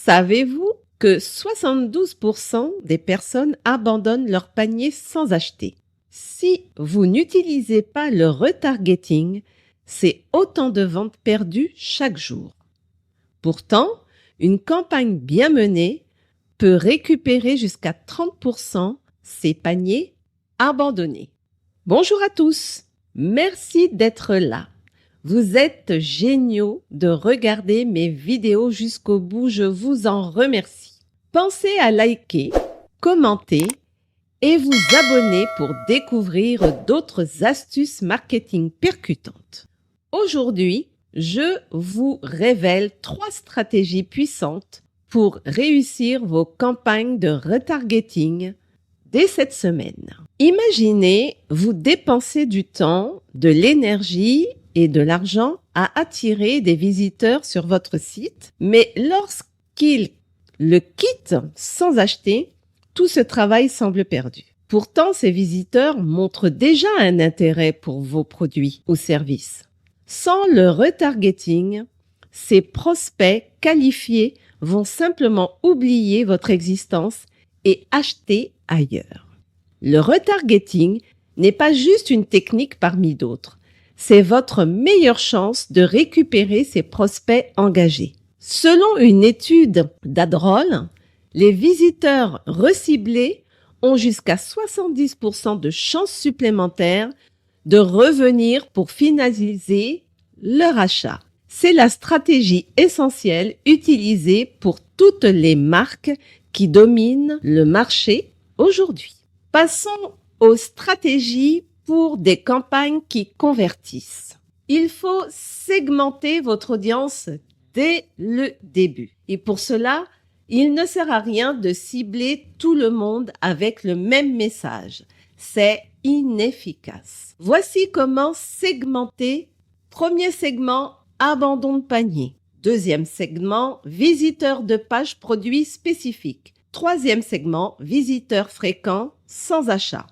Savez-vous que 72% des personnes abandonnent leur panier sans acheter? Si vous n'utilisez pas le retargeting, c'est autant de ventes perdues chaque jour. Pourtant, une campagne bien menée peut récupérer jusqu'à 30% ces paniers abandonnés. Bonjour à tous, merci d'être là. Vous êtes géniaux de regarder mes vidéos jusqu'au bout, je vous en remercie. Pensez à liker, commenter et vous abonner pour découvrir d'autres astuces marketing percutantes. Aujourd'hui, je vous révèle 3 stratégies puissantes pour réussir vos campagnes de retargeting dès cette semaine. Imaginez, vous dépensez du temps, de l'énergie et de l'argent à attirer des visiteurs sur votre site, mais lorsqu'ils le quittent sans acheter, tout ce travail semble perdu. Pourtant, ces visiteurs montrent déjà un intérêt pour vos produits ou services. Sans le retargeting, ces prospects qualifiés vont simplement oublier votre existence et acheter ailleurs. Le retargeting n'est pas juste une technique parmi d'autres. C'est votre meilleure chance de récupérer ces prospects engagés. Selon une étude d'Adroll, les visiteurs reciblés ont jusqu'à 70% de chances supplémentaires de revenir pour finaliser leur achat. C'est la stratégie essentielle utilisée pour toutes les marques qui dominent le marché aujourd'hui. Passons aux stratégies pour des campagnes qui convertissent. Il faut segmenter votre audience dès le début. Et pour cela, il ne sert à rien de cibler tout le monde avec le même message. C'est inefficace. Voici comment segmenter. Premier segment, abandon de panier. Deuxième segment, visiteurs de pages produits spécifiques. Troisième segment, visiteurs fréquents sans achat.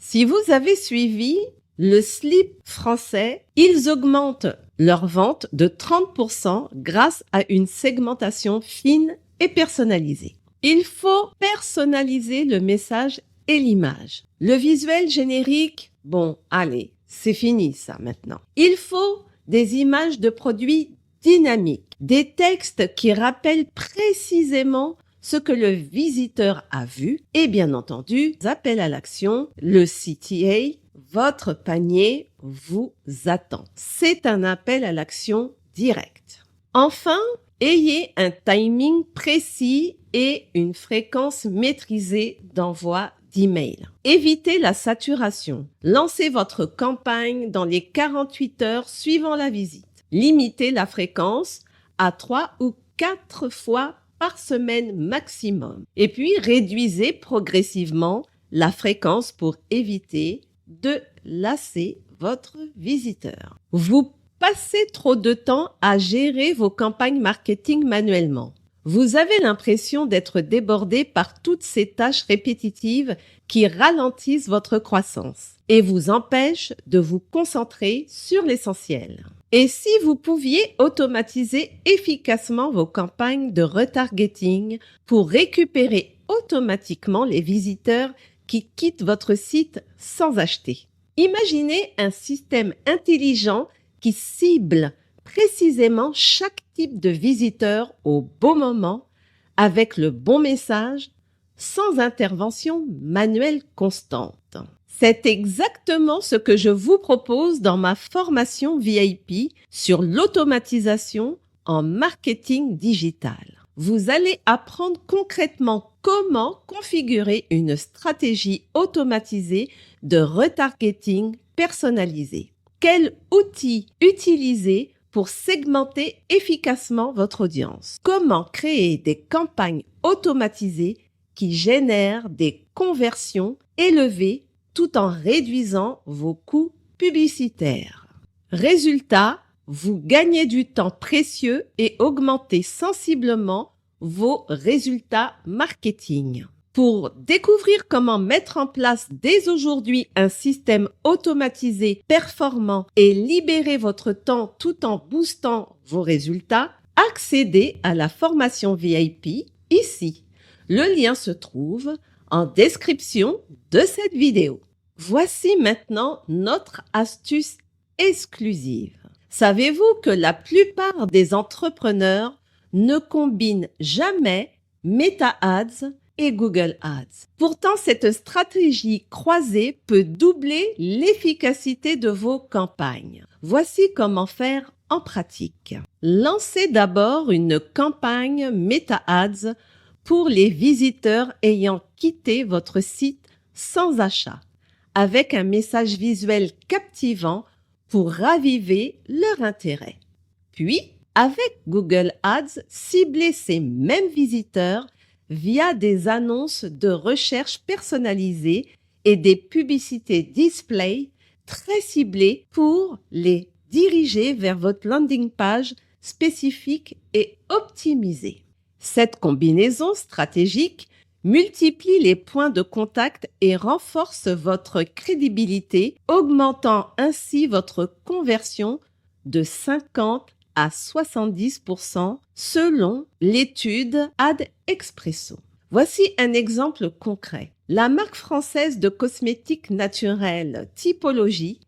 Si vous avez suivi le slip français, ils augmentent leurs ventes de 30% grâce à une segmentation fine et personnalisée. Il faut personnaliser le message et l'image. Le visuel générique, bon, allez, c'est fini ça maintenant. Il faut des images de produits dynamiques, des textes qui rappellent précisément ce que le visiteur a vu et bien entendu, appel à l'action, le CTA, votre panier vous attend. C'est un appel à l'action direct. Enfin, ayez un timing précis et une fréquence maîtrisée d'envoi d'email. Évitez la saturation. Lancez votre campagne dans les 48 heures suivant la visite. Limitez la fréquence à 3 ou 4 fois par semaine maximum. Et puis, réduisez progressivement la fréquence pour éviter de lasser votre visiteur. Vous passez trop de temps à gérer vos campagnes marketing manuellement. Vous avez l'impression d'être débordé par toutes ces tâches répétitives qui ralentissent votre croissance et vous empêchent de vous concentrer sur l'essentiel. Et si vous pouviez automatiser efficacement vos campagnes de retargeting pour récupérer automatiquement les visiteurs qui quittent votre site sans acheter. Imaginez un système intelligent qui cible précisément chaque type de visiteur au bon moment avec le bon message sans intervention manuelle constante. C'est exactement ce que je vous propose dans ma formation VIP sur l'automatisation en marketing digital. Vous allez apprendre concrètement comment configurer une stratégie automatisée de retargeting personnalisé. Quels outils utiliser pour segmenter efficacement votre audience? Comment créer des campagnes automatisées qui génèrent des conversions élevées tout en réduisant vos coûts publicitaires. Résultat, vous gagnez du temps précieux et augmentez sensiblement vos résultats marketing. Pour découvrir comment mettre en place dès aujourd'hui un système automatisé performant et libérer votre temps tout en boostant vos résultats, accéder à la formation VIP ici. Le lien se trouve en description de cette vidéo. Voici maintenant notre astuce exclusive. Savez-vous que la plupart des entrepreneurs ne combinent jamais Meta Ads et Google Ads? Pourtant, cette stratégie croisée peut doubler l'efficacité de vos campagnes. Voici comment faire en pratique. Lancez d'abord une campagne Meta Ads pour les visiteurs ayant quitté votre site sans achat, avec un message visuel captivant pour raviver leur intérêt. Puis, avec Google Ads, ciblez ces mêmes visiteurs via des annonces de recherche personnalisées et des publicités display très ciblées pour les diriger vers votre landing page spécifique et optimisée. Cette combinaison stratégique multiplie les points de contact et renforce votre crédibilité, augmentant ainsi votre conversion de 50 à 70% selon l'étude AdExpresso. Voici un exemple concret. La marque française de cosmétiques naturels Typologie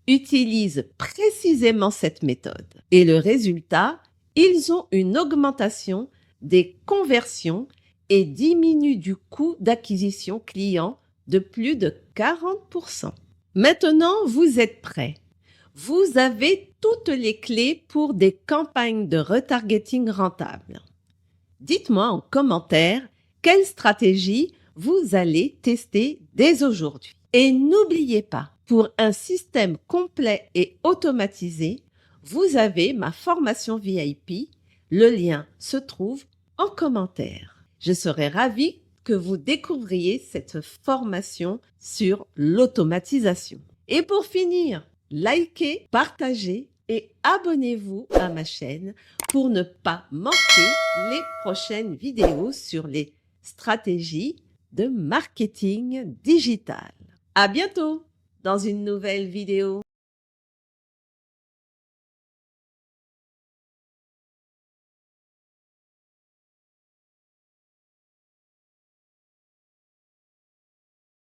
utilise précisément cette méthode. Et le résultat, ils ont une augmentation des conversions et diminuent du coût d'acquisition client de plus de 40%. Maintenant, vous êtes prêts. Vous avez toutes les clés pour des campagnes de retargeting rentables. Dites-moi en commentaire quelle stratégie vous allez tester dès aujourd'hui. Et n'oubliez pas, pour un système complet et automatisé, vous avez ma formation VIP. Le lien se trouve en commentaire. Je serai ravie que vous découvriez cette formation sur l'automatisation. Et pour finir, likez, partagez et abonnez-vous à ma chaîne pour ne pas manquer les prochaines vidéos sur les stratégies de marketing digital. À bientôt dans une nouvelle vidéo.